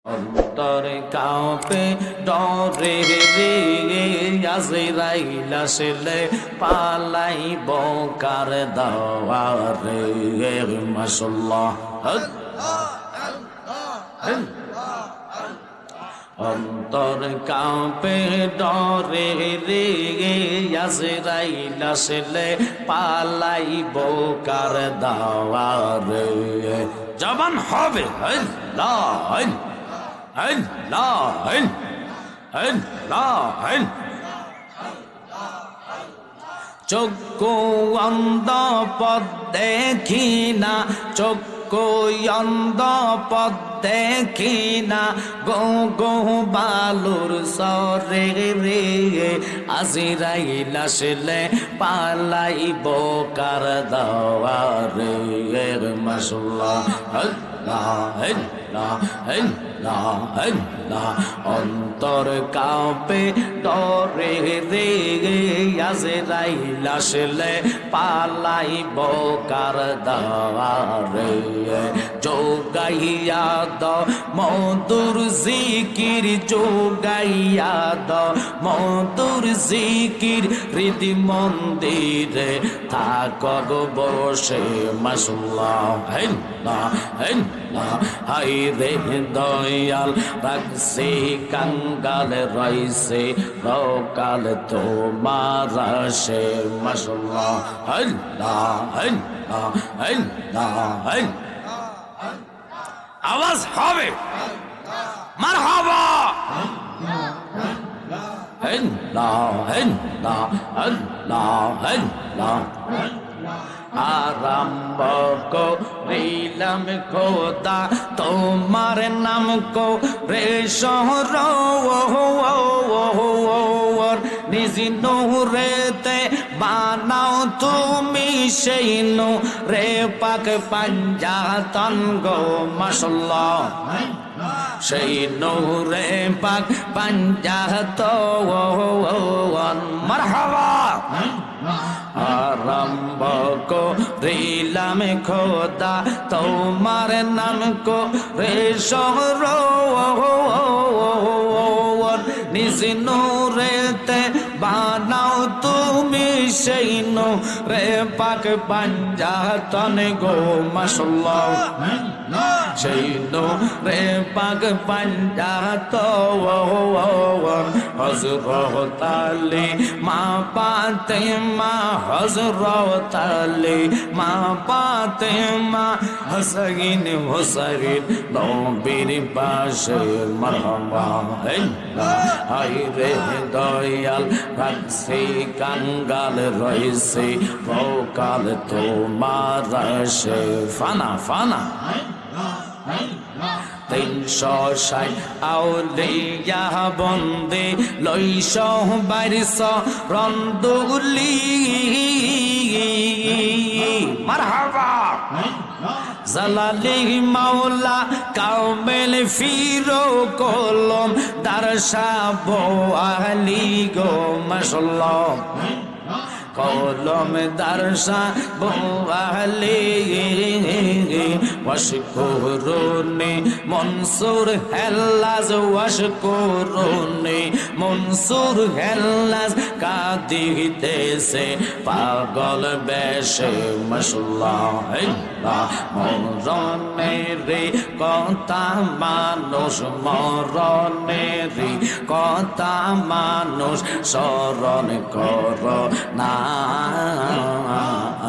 অন্তর কাঁপে ডরে রে আজরাইল আসলে পালাইব কার দাওয়ারে মাশাআল্লাহ। অন্তর কাঁপে ডরে রে আজরাইল আসলে পালাইব কার দাওয়ারে। জবান হবে চক্ষু অন্ধ পথ দেখি না, চক্ষু অন্ধ পথ দেখি না, গো গো বালুর সরে রে আজরাইল আসলে পালাইব কার দাওয়ারে মাশাআল্লাহ। অন্তর কাঁপে ডরে রে আজরাইল আসলে পালাইব কার দাওয়ারে। যোগাইয়া দ মধুর জিকির, যোগাইয়া দ মধুর জিকির, হৃদি মন্দিরে থাক গো বসে মাশাআল্লাহ। হাই রে দয়াল রাখছে কাঙ্গাল রইছে রকাল তোমার আসে মাশাআল্লাহ। আওয়াজ হবে মারহাবা। আরম্ভ করিলাম খোদা তোমার নাম কো রে শহর নিজ নূরেতে বানাও তুমি সেই নূরে পাক পাঞ্জাতন গো মাশাআল্লাহ। সেই নূরে পাক পাঞ্জাতন মারহাবা। আরম্ভ করিলাম খোদা তোমার নাম কো রে শহর নিজ নূরেতে বানাও তুমি সেই নূরে পাক পাঞ্জাতন গো মাশাআল্লাহ। সেই নূরে পাক পাঞ্জাতন হযরত আলী মা ফাতেমা, হযরত আলী মা ফাতেমা, হাসান হুসাইন নবীর পাশে মারহাবা। হাই রে দয়াল রাখছে কাঙ্গাল রইছে প্রকাল তোমার আসে ফানা ফানা। 360 আউলিয়া বন্দে লইস বাইরস রন্দুলি মারহাবা। জালালি মাওলা কামেল ফিরো কলম দারসা বো আলী গো মাশাআল্লাহ। কলম দারসা বো আলী ওয়াশকুরুনি মনসুর হেল্লাজ, ওয়াশকুরুনি মনসুর হেল্লাজ কাঁদিতেছে পাগল বেশে মাশাআল্লাহ। মরণেরি কথা মানুষ, মরণেরি কথা মানুষ স্মরণ কর না।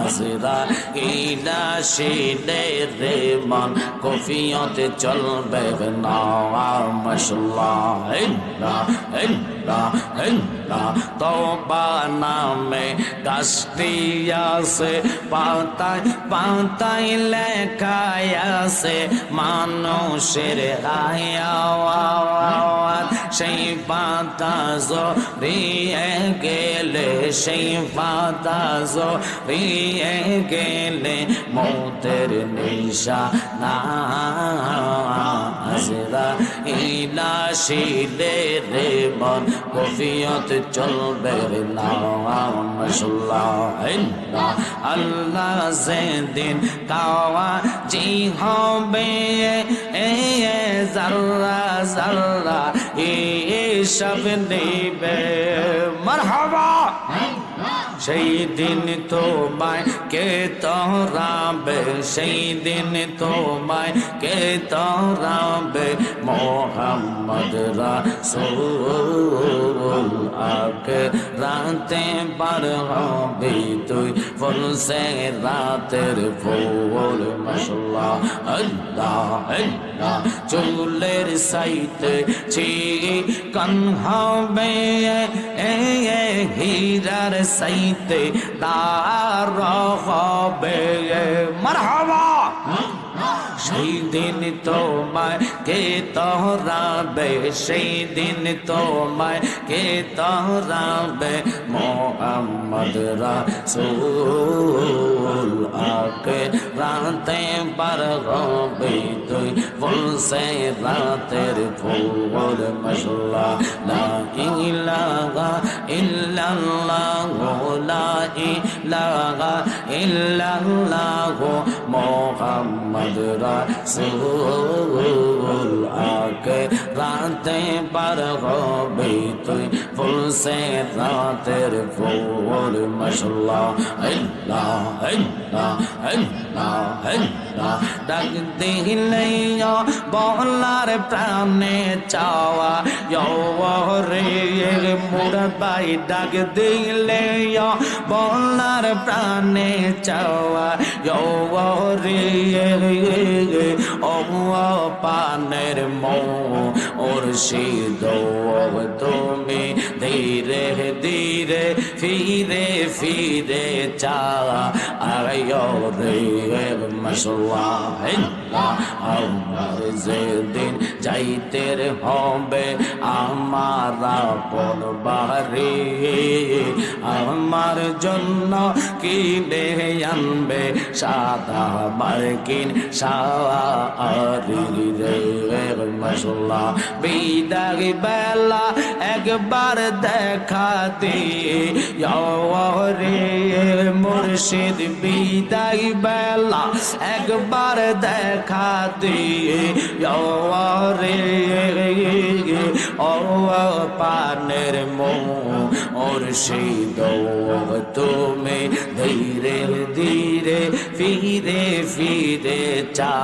আজরাইল আসিলে রে মন কফিয়তে চলবে না মাশাআল্লাহ। তওবা নামে গাছটি আছে, পাতায় পাতায় লেখায় আছে মানুষের হায়াত। সেই পাতা জড়িয়ে গেলে, সেই পাতা জড়িয়ে গেলে মৌতের নিশা না আজরা ইলা শিলে রে মন কফিয়ত চলবে রে নামাল্লাহ আল্লাহ যেদিন কাওয়া জি হবে এ জাররা জাররা সব নেবে মারহাবা সেই দিন তোমায় কে তোরাবে সেই দিন তোমায় কে তোরাবে মোহাম্মদ রাসূল আকে রাতে পার হবি তুই ফুল সে রাতের ফুল মাশাআল্লাহ আল্লাহ আল্লাহ চুলের সাইতে ছি কান হবে হীরার সাইতে তার হবে মারহাবা সেই দিন তোমায় কে তোরাবে সেই দিন তোমায় কে তোরাবে মোহাম্মদ রাসূল আকে রাতে পার হবে তুই ফুল সে রাতের ফুল মাশাআল্লাহ লা ইলাহা ইল্লাল্লাহ লা ইলাহা ইল্লাল্লাহ মোহাম্মদ রাসূল আকে রাতে পার হবে তুই ফুল সে রাতের ফুল মাশাআল্লাহ আল্লাহ আল্লাহ আল্লাহ আল্লাহ ডাক দিলে বলার প্রাণে চাওয়া রে মুরাদাই ডাক দিলে বলার প্রাণে চাওয়া রে ও পানের মো মুর্শিদ তুমি ধীরে ধীরে ফিরে ফিরে চা আয়ো রে মাশাআল্লাহ আমার যেদিন যাইতে হবে আমার আপন বাড়ি আমার জন্য কিনে আনবে সাদা মার্কিন শাড়ি রে মাশাআল্লাহ বিদায় বেলা একবার দেখা দিয়ে রে মুর্শিদ বিদায় বেলা একবার দেখা দিয়ে রে ও পানের মো মুর্শিদ তুমি ধীরে ধীরে ফিরে ফিরে চা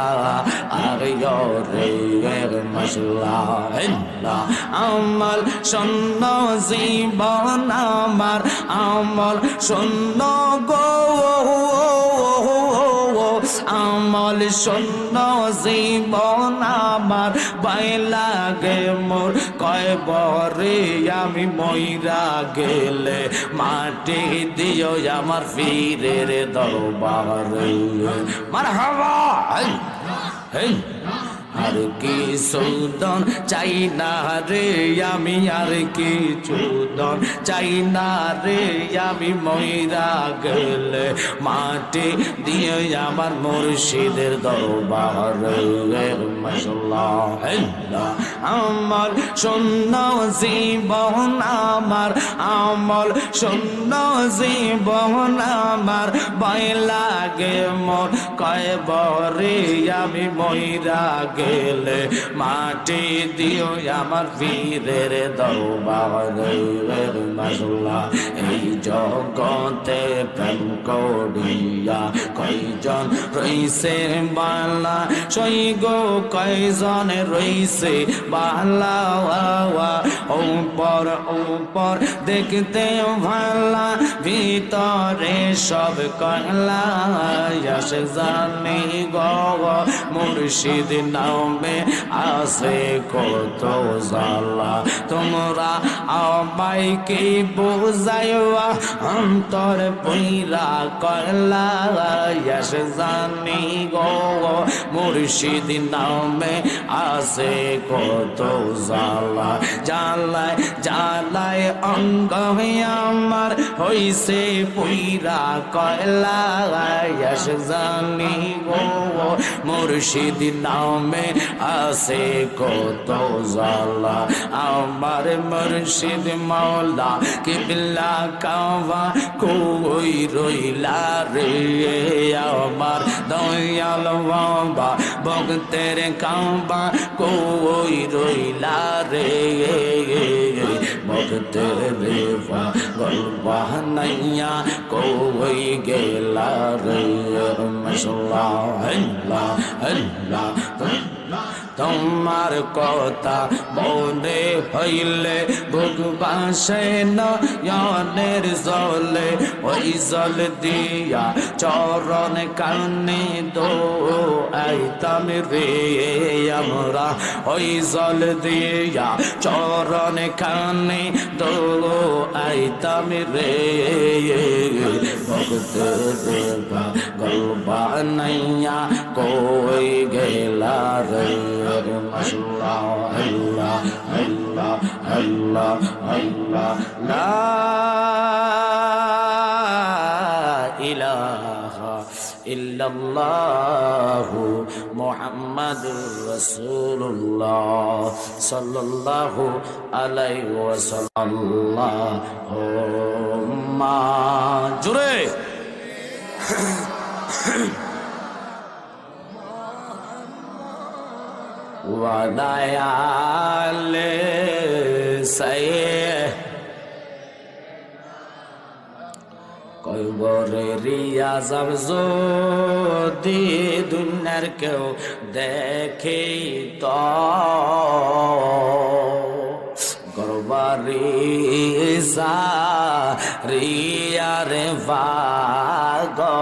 আয়ো রে মাশাআল্লাহ আমল শূন্য জীবন আমার আমল শূন্য গো আমল শূন্য জীবন আমার বাইলাগে মোর কয় বরে আমি মইরা গেলে মাটি দিও আমার ফিরের দরবারে মারহাবা এই আর কি সুদন চাই না রে আমি আর কি চুদন চাই না রে আমি মইরা গেলে মাটি দিয়ে আমার মুর্শিদের দরবারে মাশাআল্লাহ আমার শূন্য জীবন আমার আমল শূন্য জীবন আমার ভয় লাগে মোর কয় বরে আমি মইরা গেলে মাটি দিও আমার বীরের দরবারে মাশাআল্লাহ এই জগতে প্রেম করিয়া কয়জন রইছে বালা সই গো কয়জন রইছে বালা উপর উপর দেখতে ভালা ভিতরে সব কয়লা আসে জানি গো মুর্শিদ নামে আসে কত জালা তোমরা আমায় কি বুঝাইবা অন্তর পইরা কয়লা আসে জানি গো মুর্শিদ নামে আসে কত কত জ্বালা জ্বালায় জ্বালায় অঙ্গ আমার হইছে পুইরা কয়লা জানি গো মুর্শিদ নামে আছে কত জ্বালা আমার মুর্শিদ মাওলা কিবলা কাওয়া কই রইলা রে আমার দয়াল বাবা ভক্তের কাওয়া কই রইলা রে ভক্তের রেবা গলবা নাইয়া কই গেলা রে মাশাআল্লাহ আল্লাহ আল্লাহ তোমার কথা মনে হইলে বুক বাসে নয়নের জলে ওই জল দিয়া চরণ কানে দো আইতাম রে আমরা ওই জল দিয়া চরণ কানে দো আইতাম রে ভক্ত দেবা গলবা নাইয়া কই গেলা রে মাশাআল্লাহ আল্লাহ আল্লাহ আল্লাহ আল্লাহ লা ইলাহা ইল্লাল্লাহু মুহাম্মাদুর রাসূলুল্লাহ সাল্লাল্লাহু আলাইহি ওয়াসাল্লাম আল্লাহুম্মা জুরে ওয়াদায়ালে সাইয়ে কয়বরে রিয়াজাব যদি দুনিয়ার কেউ দেখে তো গরবারি রিয়ারে পাগল